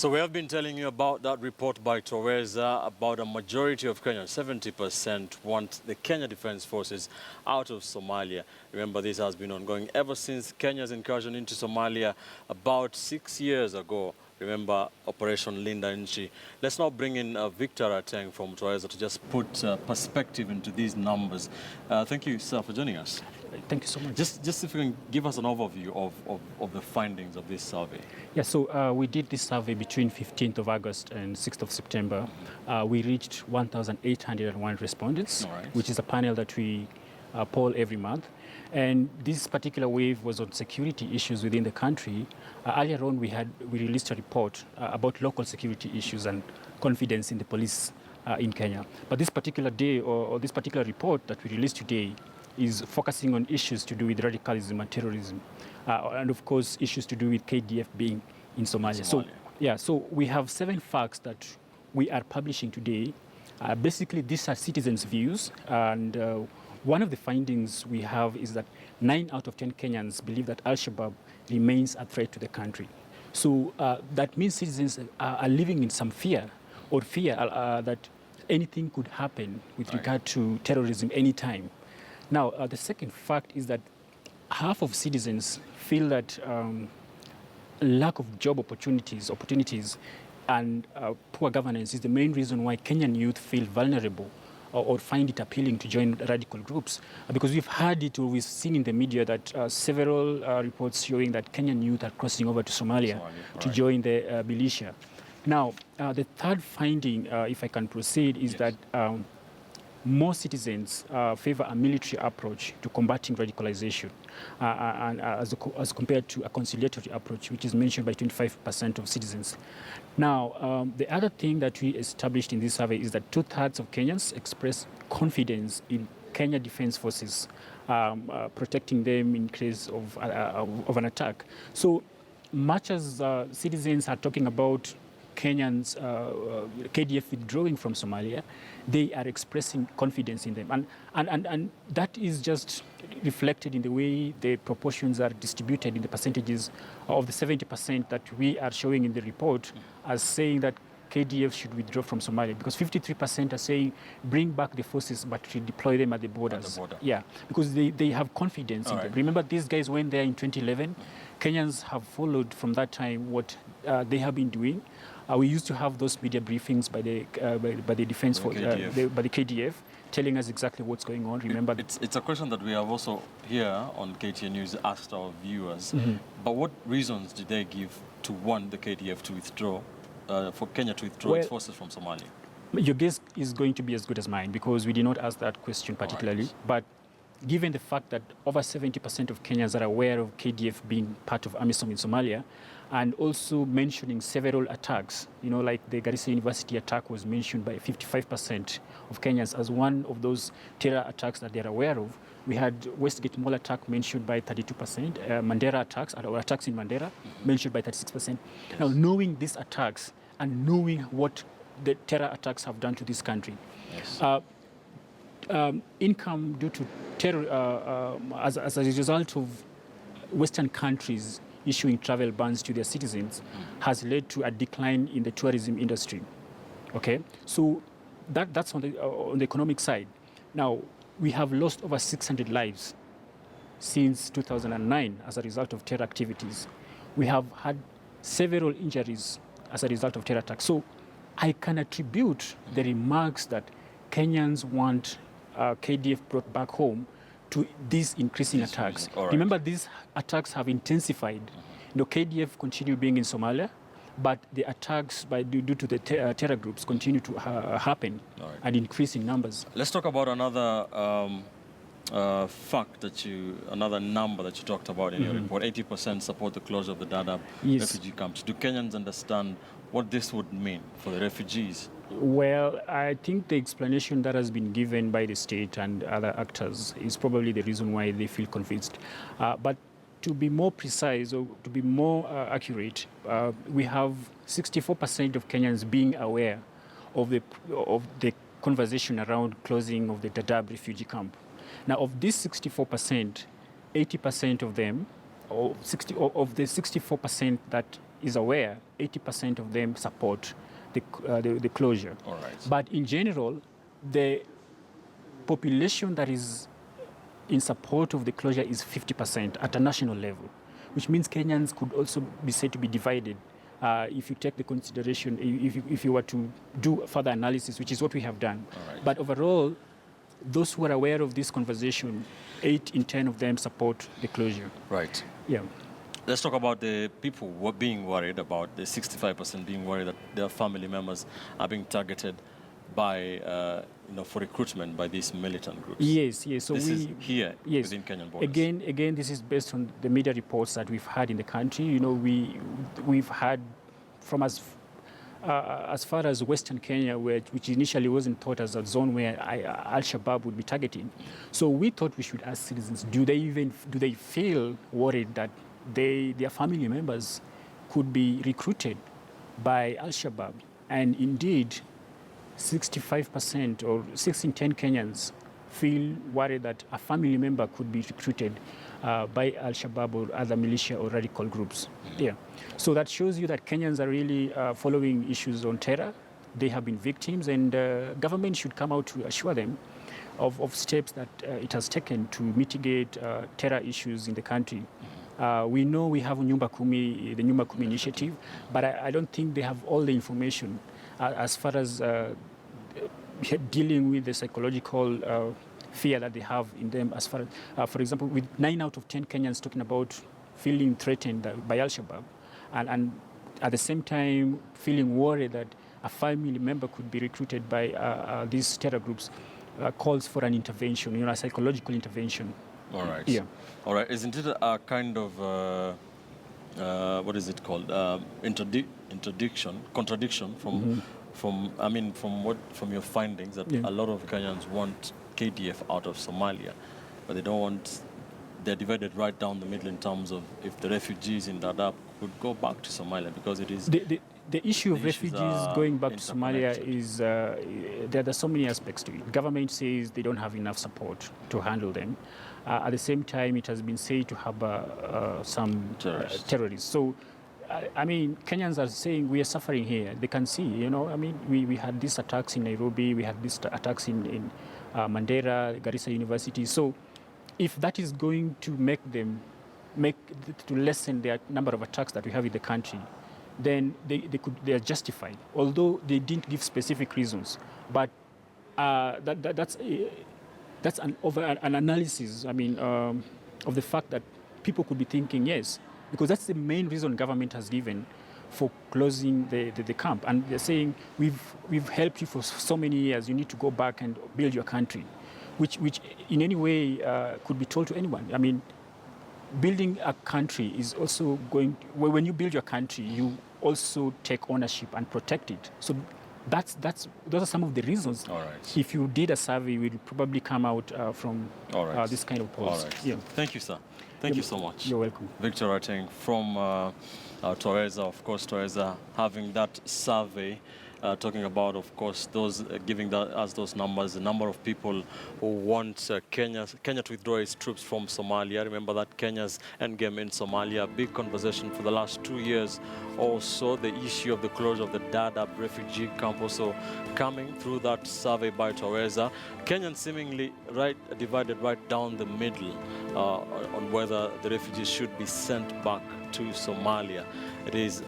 So we have been telling you about that report by Twaweza about a majority of Kenyans, 70%, want the Kenya Defence Forces out of Somalia. Remember, this has been ongoing ever since Kenya's incursion into Somalia about 6 years ago. Remember Operation Linda Nchi. Let's now bring in Victor Ateng from Twaweza to just put perspective into these numbers. Thank you, sir, for joining us. Thank you so much. Just if you can give us an overview of the findings of this survey. Yeah, so we did this survey between 15th of August and 6th of September. We reached 1,801 respondents, which is a panel that we poll every month. And this particular wave was on security issues within the country. Earlier on, we released a report about local security issues and confidence in the police in Kenya. But this particular day, or this particular report that we released today, is focusing on issues to do with radicalism and terrorism, and of course issues to do with KDF being in Somalia. So we have 7 facts that we are publishing today. Basically, these are citizens' views, and one of the findings we have is that 9 out of 10 Kenyans believe that Al-Shabaab remains a threat to the country. So that means citizens are living in some fear that anything could happen with regard to terrorism anytime. Now, the second fact is that half of citizens feel that lack of job opportunities and poor governance is the main reason why Kenyan youth feel vulnerable or find it appealing to join radical groups. Because we've heard it or we've seen in the media that several reports showing that Kenyan youth are crossing over to Somalia to join the militia. Now, the third finding, if I can proceed, is that more citizens favor a military approach to combating radicalization and as compared to a conciliatory approach, which is mentioned by 25% of citizens. Now, the other thing that we established in this survey is that 2/3 of Kenyans express confidence in Kenya Defence Forces protecting them in case of an attack. So much as citizens are talking about Kenyans, KDF withdrawing from Somalia, they are expressing confidence in them. And that is just reflected in the way the proportions are distributed in the percentages of the 70% that we are showing in the report as saying that KDF should withdraw from Somalia, because 53% are saying bring back the forces but redeploy them at the borders. Yeah, because they have confidence in them. Remember, these guys went there in 2011. Kenyans have followed from that time what they have been doing. We used to have those media briefings by the defense force, by the KDF, telling us exactly what's going on. Remember, it's a question that we have also here on KTN News asked our viewers. But what reasons did they give to want the KDF to withdraw, for Kenya to withdraw its forces from Somalia? Your guess is going to be as good as mine, because we did not ask that question particularly. But given the fact that over 70% of Kenyans are aware of KDF being part of AMISOM in Somalia, and also mentioning several attacks, like the Garissa University attack was mentioned by 55% of Kenyans as one of those terror attacks that they're aware of. We had Westgate Mall attack mentioned by 32%, Mandera attacks, or attacks in Mandera, mentioned by 36%. Now, knowing these attacks and knowing what the terror attacks have done to this country, income due to terror as a result of Western countries issuing travel bans to their citizens has led to a decline in the tourism industry. Okay, so that's on the economic side. Now, we have lost over 600 lives since 2009 as a result of terror activities. We have had several injuries as a result of terror attacks. So I can attribute the remarks that Kenyans want KDF brought back home to these increasing attacks. Remember, these attacks have intensified. KDF continue being in Somalia, but the attacks due to the terror groups continue to happen and increase in numbers. Let's talk about another another number that you talked about in your report. 80% support the closure of the Dadaab refugee camps. Do Kenyans understand what this would mean for the refugees? Well, I think the explanation that has been given by the state and other actors is probably the reason why they feel convinced. But to be more precise, or to be more accurate, we have 64% of Kenyans being aware of the conversation around closing of the Dadaab refugee camp. Now, of this 64%, 80% of them, of the 64% that is aware, 80% of them support the closure. All right. But in general, the population that is in support of the closure is 50% at a national level, which means Kenyans could also be said to be divided. If you take the consideration, if you were to do further analysis, which is what we have done. Right. But overall, those who are aware of this conversation, 8 in 10 of them support the closure. Right. Yeah. Let's talk about the people who are being worried about, the 65% being worried that their family members are being targeted by, for recruitment by these militant groups. Yes, yes. So this is here yes, within Kenyan borders. Again, this is based on the media reports that we've had in the country. You know, we've had from as far as Western Kenya, which initially wasn't thought as a zone where Al-Shabaab would be targeting. So we thought we should ask citizens: do they feel worried that their family members could be recruited by Al-Shabaab? And indeed, 65% or 6 in 10 Kenyans feel worried that a family member could be recruited by Al-Shabaab or other militia or radical groups. Yeah. So that shows you that Kenyans are really following issues on terror. They have been victims, and government should come out to assure them of steps that it has taken to mitigate terror issues in the country. We know we have the Nyumba Kumi initiative, but I don't think they have all the information as far as dealing with the psychological fear that they have in them. As far as, for example, with 9 out of 10 Kenyans talking about feeling threatened by Al-Shabaab, and at the same time feeling worried that a family member could be recruited by these terror groups, calls for an intervention, a psychological intervention. All right. Yeah. All right. Isn't it a kind of what is it called? Contradiction from your findings that a lot of Kenyans want KDF out of Somalia, but they don't want. They're divided right down the middle in terms of if the refugees in Dadaab could go back to Somalia, because it is the issue of refugees going back to Somalia is there are so many aspects to it. Government says they don't have enough support to handle them. At the same time, it has been said to have some terrorists. So, Kenyans are saying we are suffering here. They can see, we had these attacks in Nairobi, we had these attacks in Mandera, Garissa University. So, if that is going to to lessen the number of attacks that we have in the country, then they are justified, although they didn't give specific reasons. But that's an analysis, of the fact that people could be thinking, yes, because that's the main reason government has given for closing the camp. And they're saying, we've helped you for so many years, you need to go back and build your country, which in any way could be told to anyone. Building a country is also when you build your country, you also take ownership and protect it. So those are some of the reasons. All right. If you did a survey, we would probably come out from this kind of polls. All right. Yeah. Thank you, sir. Thank you so much. You're welcome. Victor Rateng from Twaweza, of course, Twaweza having that survey, talking about, of course, those giving us those numbers, the number of people who want Kenya to withdraw its troops from Somalia. Remember that Kenya's endgame in Somalia, big conversation for the last 2 years. Also, the issue of the closure of the Dadaab refugee camp also coming through that survey by Twaweza. Kenyans seemingly divided right down the middle on whether the refugees should be sent back to Somalia. It is